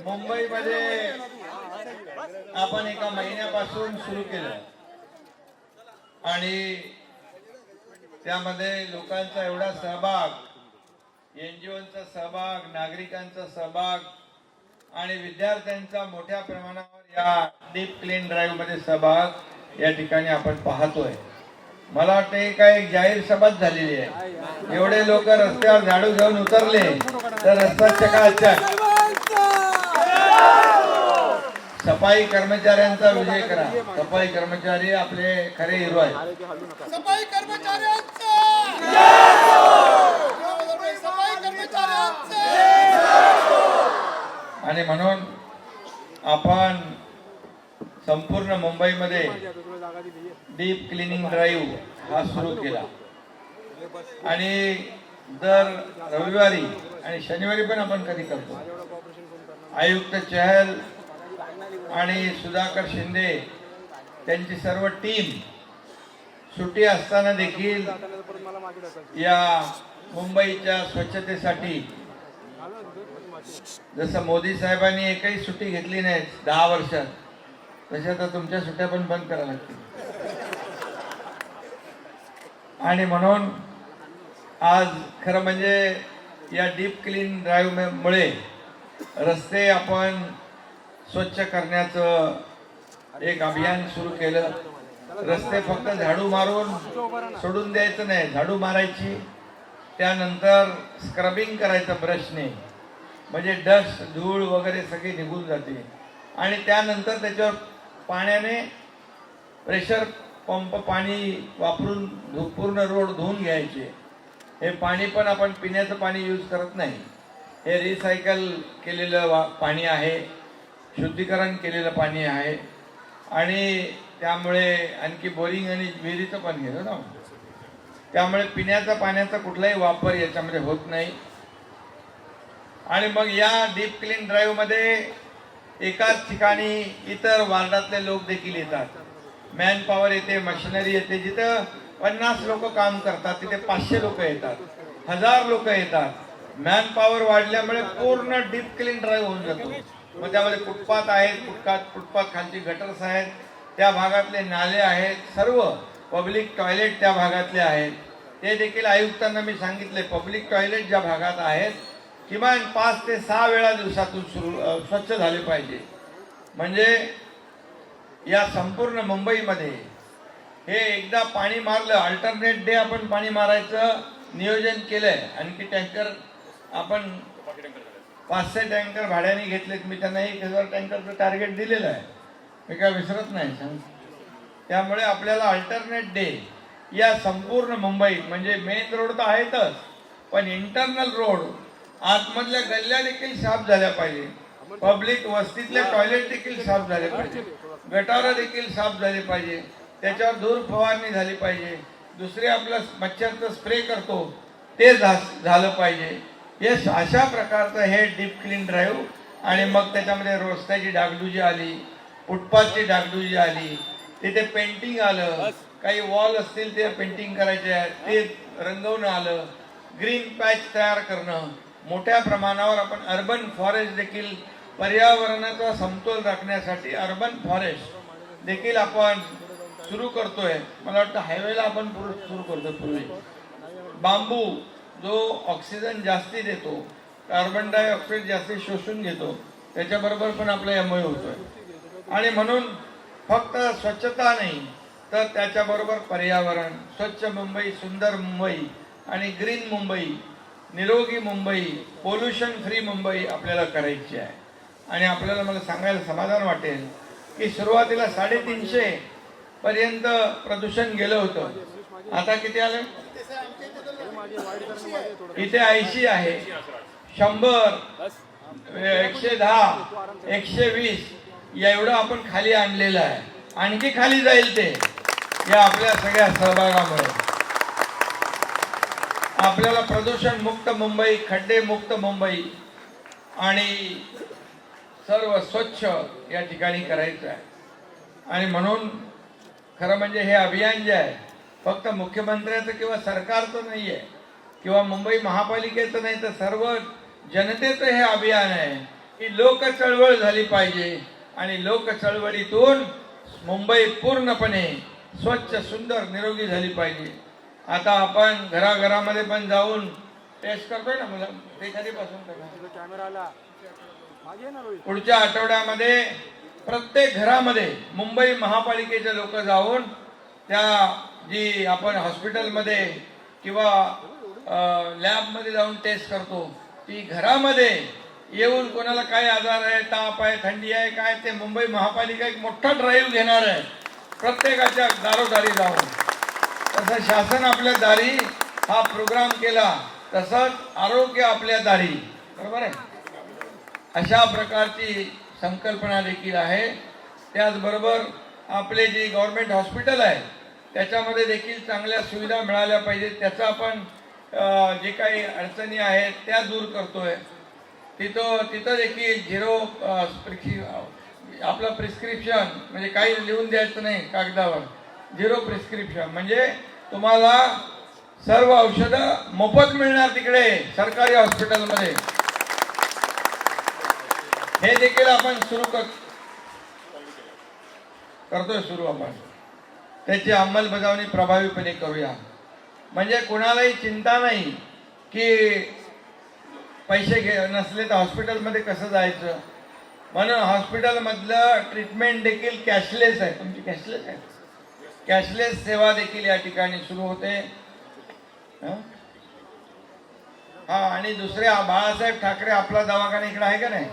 मुंबईमध्ये आपण एका महिन्यापासून सुरू केलं आणि त्यामध्ये लोकांचा एवढा सहभाग, एनजीओचा सहभाग, नागरिकांचा सहभाग आणि विद्यार्थ्यांचा मोठ्या प्रमाणावर या डीप क्लीन ड्राईव्ह मध्ये सहभाग या ठिकाणी आपण पाहतोय। मला वाटतं काय एक जाहीर सभाच झालेली आहे। एवढे लोक रस्त्यावर झाडू घेऊन उतरले तर रस्ता चकाचक। सफाई कर्मचाऱ्यांचा विजय करा। सफाई कर्मचारी आपले खरे हिरो आहेत। सफाई कर्मचाऱ्यांचा आणि म्हणून आपण संपूर्ण मुंबईमध्ये डीप क्लिनिंग ड्राईव्ह हा सुरू केला आणि दर रविवारी आणि शनिवारी पण आपण कधी करतो। आयुक्त चहल आणि सुधाकर शिंदे त्यांची सर्व टीम सुट्टी असताना देखील या मुंबईच्या स्वच्छतेसाठी, जसं मोदी साहेबांनी एकही सुट्टी घेतली नाही 10 वर्षात, तशा तर तुमच्या सुट्ट्या पण बंद कराव्या लागतील। आणि म्हणून आज खरं म्हणजे या डीप क्लीन ड्राईव्ह मुळे रस्ते आपण स्वच्छ करण्याचं एक अभियान सुरू केलं। रस्ते फक्त झाडू मारून सोडून द्यायचं नाही, झाडू मारायची, त्यानंतर स्क्रबिंग करायचं ब्रशने, म्हणजे डस्ट धूळ वगैरे सगळी निघून जाते। आणि त्यानंतर त्याच्यावर पाण्याने प्रेशर पंप पाणी वापरून पूर्ण रोड धुवून घ्यायचे। हे पाणी पण आपण पिण्याचं पाणी यूज करत नाही, हे रिसायकल केलेलं पाणी आहे, शुद्धीकरण केलेलं पाणी आहे। आणि त्यामुळे आणखी बोरिंग आणि विहिरीचं पण घेतो ना, त्यामुळे पिण्याच्या पाण्याचा कुठलाही वापर याच्यामध्ये होत नाही। आणि मग या डीप क्लीन ड्राईव्ह मध्ये एकाच ठिकाणी इतर वार्डातले लोक देखील येतात। मॅन पॉवर येते, मशिनरी येते। जिथं 50 लोक काम करतात तिथे 500 लोक येतात, 1000 लोक येतात। मॅन पॉवर वाढल्यामुळे पूर्ण डीप क्लीन ड्राईव्ह होऊन जातो। मग त्यामध्ये फुटपाथ आहेत, फुटपाथ खालची गटर्स आहेत, त्या भागातले नाले आहेत, सर्व पब्लिक टॉयलेट त्या भागातले आहेत, ते देखील आयुक्तांना मी सांगितले पब्लिक टॉयलेट ज्या भागात आहेत किमान 5 ते 6 वेळा दिवसातून स्वच्छ झाले पाहिजे। म्हणजे या संपूर्ण मुंबईमध्ये हे एकदा पाणी मारलं, अल्टरनेट डे आपण पाणी मारायचं नियोजन केलंय। आणखी टँकर आपण 500 टँकर भाड्याने घेतलेत। मी त्यांना 1000 टँकरचं टार्गेट दिलेलं आहे, मी काय विसरत नाही। त्यामुळे आपल्याला अल्टरनेट डे या संपूर्ण मुंबईत, म्हणजे मेन रोड तर आहेतच, पण इंटरनल रोड, आतमधल्या गल्ल्या देखील साफ झाल्या पाहिजे, पब्लिक वस्तीतले टॉयलेट देखील साफ झाले पाहिजे, गटारं देखील साफ झाले पाहिजे, त्याच्यावर धूर फवारणी झाली पाहिजे, दुसरे आपलं मच्छरचं स्प्रे करतो ते झालं पाहिजे। हे अशा प्रकारचं हे डीप क्लीन ड्राईव्ह। आणि मग त्याच्यामध्ये रस्त्याची डागडुजी आली, फुटपाथची डागडुजी आली, तिथे पेंटिंग आलं, काही वॉल असतील ते पेंटिंग करायचे आहे ते रंगवणं आलं, ग्रीन पॅच तयार करणं, मोठ्या प्रमाणावर आपण अर्बन फॉरेस्ट देखील, पर्यावरणाचा समतोल राखण्यासाठी अर्बन फॉरेस्ट देखील आपण सुरू करतोय। मला वाटतं हायवेला आपण सुरू करतो। पूर्वी बांबू जो ऑक्सिजन जास्ती देतो, कार्बन डायऑक्साईड जास्ती शोषून घेतो, त्याच्याबरोबर पण आपला एमओयू होतोय। आणि म्हणून फक्त स्वच्छता नाही तर त्याच्याबरोबर पर्यावरण, स्वच्छ मुंबई, सुंदर मुंबई आणि ग्रीन मुंबई, निरोगी मुंबई, पोल्युशन फ्री मुंबई आपल्याला करायची आहे। आणि आपल्याला मला सांगायला समाधान वाटेल की सुरुवातीला 350 पर्यंत प्रदूषण गेलं होतं, आता किती आलं? इथे 80 आहे, 100, 110, 120 एवढं आपण खाली आणलेलं आहे। आणखी खाली जाईल ते या आपल्या सगळ्या सहभागामुळे। आपल्याला प्रदूषण मुक्त मुंबई, खड्डे मुक्त मुंबई आणि सर्व स्वच्छ या ठिकाणी करायचं आहे। आणि म्हणून खरं म्हणजे हे अभियान जे आहे फक्त मुख्यमंत्र्याचं किंवा सरकारचं नाही आहे, किंवा मुंबई महापालिकेचं नाही, तर सर्व जनतेचं हे अभियान आहे ही लोक चळवळ झाली पाहिजे आणि लोक चळवळीतून मुंबई पूर्णपणे स्वच्छ सुंदर निरोगी झाली पाहिजे. आता आपण घराघरामध्ये पण जाऊन टेस्ट करतोय ना मुलं, ते कधीपासून पुढच्या आठवड्यामध्ये प्रत्येक घरामध्ये मुंबई महापालिकेचे लोक जाऊन त्या जी आपण हॉस्पिटलमध्ये किंवा लॅबमध्ये जाऊन टेस्ट करतो ती घरामध्ये येऊन कोणाला काय आजार आहे, ताप आहे, थंडी आहे, काय ते मुंबई महापालिका एक मोठा ड्राईव्ह घेणार आहे प्रत्येकाच्या दारोदारी जाऊन. तसं शासन आपल्या दारी हा प्रोग्राम केला, तसंच आरोग्य आपल्या दारी, बरोबर आहे. अशा प्रकारची संकल्पना देखील आहे. त्याचबरोबर आपले जे गव्हर्नमेंट हॉस्पिटल आहे त्याच्यामध्ये देखील चांगल्या सुविधा मिळाल्या पाहिजेत. त्याचा आपण जे काही अडचणी आहेत त्या दूर करतोय. तिथं देखील झिरो आपलं प्रिस्क्रिप्शन म्हणजे काही लिहून द्यायचं नाही कागदावर. झिरो प्रिस्क्रिप्शन म्हणजे तुम्हाला सर्व औषधं मोफत मिळणार तिकडे सरकारी हॉस्पिटलमध्ये. हे देखील आपण सुरू करतोय आपण. त्याची अंमलबजावणी प्रभावीपणे करूया. म्हणजे कोणालाही चिंता नाही की पैसे नसले तर हॉस्पिटलमध्ये कसं जायचं. म्हणून हॉस्पिटलमधलं ट्रीटमेंट देखील कॅशलेस आहे. तुमची कॅशलेस आहे. कॅशलेस सेवा देखील या ठिकाणी सुरू होते. हा, आणि दुसरे बाळासाहेब ठाकरे आपला दवाखाना इकडे आहे का नाही,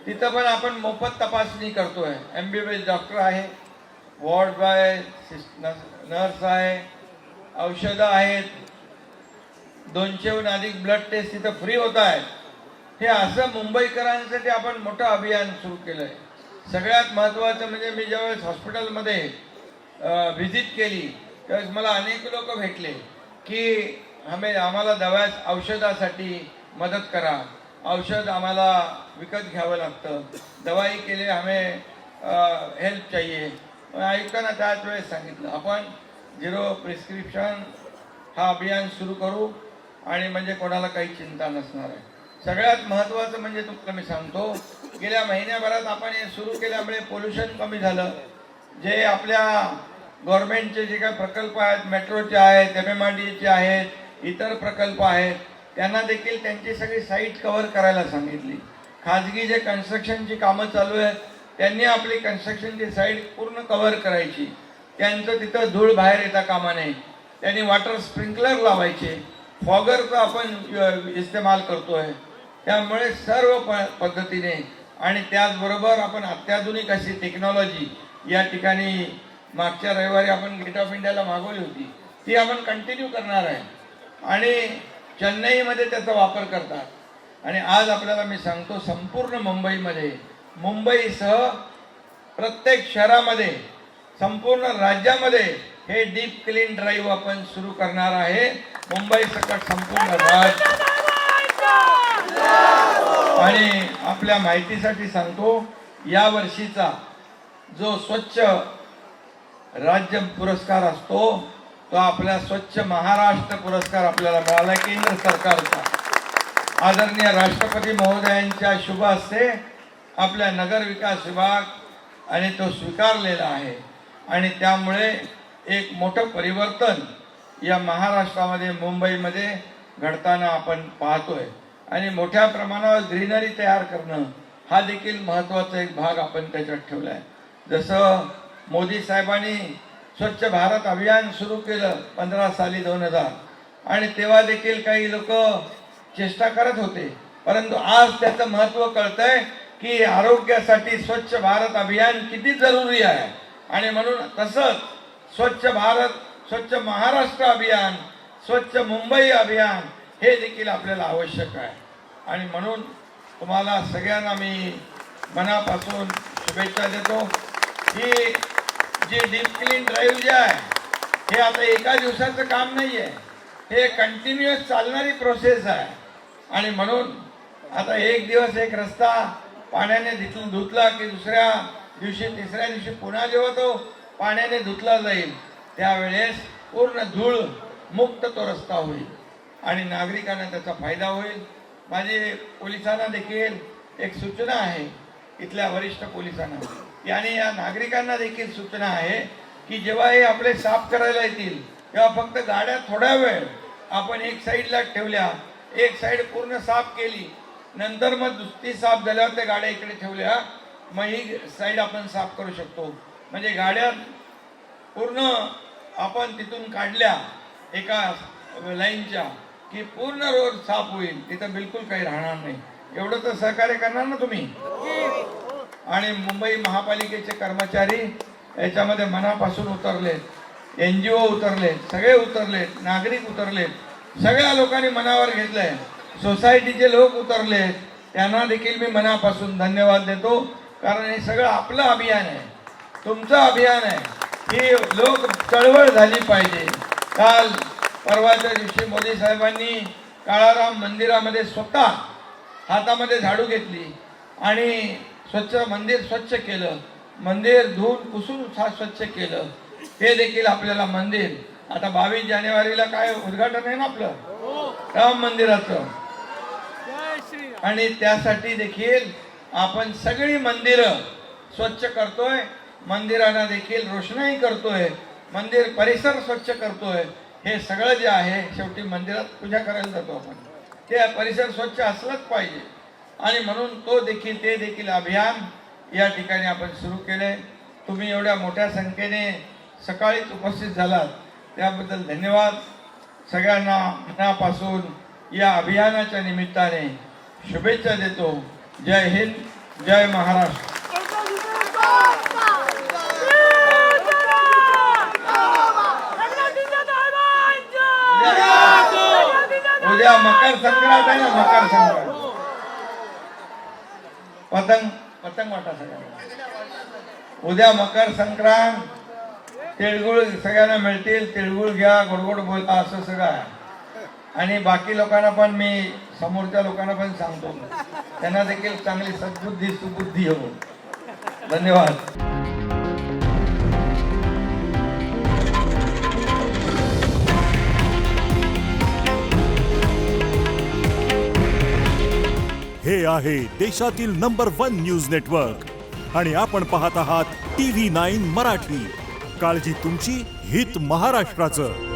तिथं पण आपण मोफत तपासणी करतोय. MBBS डॉक्टर आहे, वॉर्ड बॉय, नर्स आहे, औषधं आहेत, 200हून अधिक ब्लड टेस्ट तिथं फ्री होत आहेत. हे असं मुंबईकरांसाठी आपण मोठं अभियान सुरू केलंय. सगळ्यात महत्त्वाचं म्हणजे मी ज्यावेळेस हॉस्पिटलमध्ये व्हिजिट केली त्यावेळेस मला अनेक लोक भेटले की आम्हाला औषधासाठी मदत करा, औषध आम्हाला विकत घ्यावं लागतं, दवाई के लिए हमें हेल्प चाहिए. आयुक्तांना त्याच वेळेस सांगितलं आपण झिरो प्रिस्क्रिप्शन हा अभियान सुरू करू आणि म्हणजे कोणाला काही चिंता नसणार आहे. सगळ्यात महत्त्वाचं म्हणजे तुम्हाला मी सांगतो, गेल्या महिन्याभरात आपण हे सुरू केल्यामुळे पोल्युशन कमी झालं. जे आपल्या गव्हर्नमेंटचे जे काही प्रकल्प आहेत, मेट्रोचे आहेत, MMRDAचे आहेत, इतर प्रकल्प आहेत, त्यांना देखील त्यांची सगळी साईट कव्हर करायला सांगितली. खाजगी जे कन्स्ट्रक्शनची कामं चालू आहेत त्यांनी आपली कन्स्ट्रक्शनची साईट पूर्ण कव्हर करायची. त्यांचं तिथं धूळ बाहेर येता कामा नये. त्यांनी वॉटर स्प्रिंकलर लावायचे. फॉगरचा आपण इस्तेमाल करतोय. त्यामुळे सर्व पद्धतीने आणि त्याचबरोबर आपण अत्याधुनिक अशी टेक्नॉलॉजी या ठिकाणी मागच्या रविवारी आपण गेट ऑफ इंडियाला मागवली होती, ती आपण कंटिन्यू करणार आहे आणि चेन्नईमध्ये त्याचा वापर करतात. आणि आज आपल्याला मी सांगतो संपूर्ण मुंबईसह प्रत्येक शहरामध्ये, संपूर्ण राज्यामध्ये हे डीप क्लीन ड्राईव्ह आपण सुरू करणार आहे. मुंबई सकट संपूर्ण राज्य. आणि आपल्या माहितीसाठी सांगतो, या वर्षीचा जो स्वच्छ राज्य पुरस्कार असतो तो आपला स्वच्छ महाराष्ट्र पुरस्कार आपल्याला मिळाला केंद्र सरकारचा. आदरणीय राष्ट्रपती महोदयांच्या शुभ हस्ते आपल्या नगर विकास विभाग आणि तो स्वीकारलेला आहे. आणि त्यामुळे एक मोठं परिवर्तन या महाराष्ट्रामध्ये, मुंबईमध्ये घडताना आपण पाहतोय. आणि मोठ्या प्रमाणावर ग्रीनरी तयार करणं हा देखील महत्त्वाचा एक भाग आपण त्याच्यात ठेवला आहे. जसं मोदी साहेबांनी स्वच्छ भारत अभियान सुरू केलं 15 साली 2000, आणि तेव्हा देखील काही लोक चेष्टा करत होते, परंतु आज त्याचं महत्त्व कळतंय की आरोग्यासाठी स्वच्छ भारत अभियान किती जरुरी आहे. आणि म्हणून तसंच स्वच्छ भारत, स्वच्छ महाराष्ट्र अभियान, स्वच्छ मुंबई अभियान हे देखील आपल्याला आवश्यक आहे. आणि म्हणून तुम्हाला सगळ्यांना मी मनापासून शुभेच्छा देतो. ही जी डीप क्लीन ड्राईव्ह जे आहे हे आता एका दिवसाचं काम नाही आहे, हे कंटिन्युअस चालणारी प्रोसेस आहे. आणि म्हणून आता एक दिवस एक रस्ता पाण्याने धुतला की दुसऱ्या दिवशी, तिसऱ्या दिवशी पुन्हा जेव्हा तो पाण्याने धुतला जाईल त्यावेळेस पूर्ण धूळ मुक्त तो रस्ता होईल आणि नागरिकांना त्याचा फायदा होईल. माझे पोलिसांना देखील एक सूचना आहे इथल्या वरिष्ठ पोलिसांना आणि या नागरिकांना देखील सूचना आहे की जेव्हा हे आपले साफ करायला येतील तेव्हा फक्त गाड्या थोड्या वेळ आपण एक साईडला ठेवल्या, एक साईड पूर्ण साफ केली, नंतर मग दुसरी साफ झाल्यावर त्या गाड्या इकडे ठेवल्या, मग ही साईड आपण साफ करू शकतो. म्हणजे गाड्या पूर्ण आपण तिथून काढल्या एका लाईनच्या की पूर्ण रोड साफ होईल, तिथं बिलकुल काही राहणार नाही. एवढं तर सहकार्य करणार ना तुम्ही. आणि मुंबई महापालिकेचे कर्मचारी याच्यामध्ये मनापासून उतरलेत, NGO उतरलेत, सगळे उतरलेत, नागरिक उतरलेत, सगळ्या लोकांनी मनावर घेतलंय, सोसायटीचे लोक उतरलेत, त्यांना देखील मी मनापासून धन्यवाद देतो. कारण हे सगळं आपलं अभियान आहे, तुमचं अभियान आहे. ही लोक चळवळ झाली पाहिजे. काल परवाच्या दिवशी मोदी साहेबांनी काळाराम मंदिरामध्ये स्वतः हातामध्ये झाडू घेतली आणि मंदिर स्वच्छ केलं, मंदिर धुवून पुसून स्वच्छ केलं. हे देखील आपल्याला मंदिर आता 22 जानेवारीला काय उद्घाटन आहे ना आपलं राम मंदिराचं, आणि त्यासाठी देखील आपण सगळी मंदिरं स्वच्छ करतोय, मंदिरांना देखील रोषणाई करतोय, मंदिर परिसर स्वच्छ करतोय. हे सगळं जे आहे शेवटी मंदिरात पूजा करायला जातो आपण, ते परिसर स्वच्छ असलंच पाहिजे. आणि म्हणून ते देखील अभियान या ठिकाणी आपण सुरू केले. तुम्ही एवढ्या मोठ्या संख्येने सकाळीच उपस्थित झालात त्याबद्दल धन्यवाद. सगळ्यांना मनापासून या अभियानाच्या निमित्ताने शुभेच्छा देतो. जय हिंद, जय महाराष्ट्र. उद्या मकर संक्रांत आहे ना, मकर संक्रांत. पतंग वाटा सगळ्यांना. उद्या मकर संक्रांत, तिळगुळ सगळ्यांना मिळतील, तिळगुळ घ्या, गोडगोड बोला, असं सगळं आहे. आणि बाकी लोकांना पण मी समोरच्या लोकांना पण सांगतो, त्यांना देखील चांगली सद्बुद्धी सुबुद्धी हो. धन्यवाद. हे आहे देशातील नंबर 1 न्यूज नेटवर्क आणि आपण पाहत आहात TV9 मराठी. काळजी तुमची, हित महाराष्ट्राचं.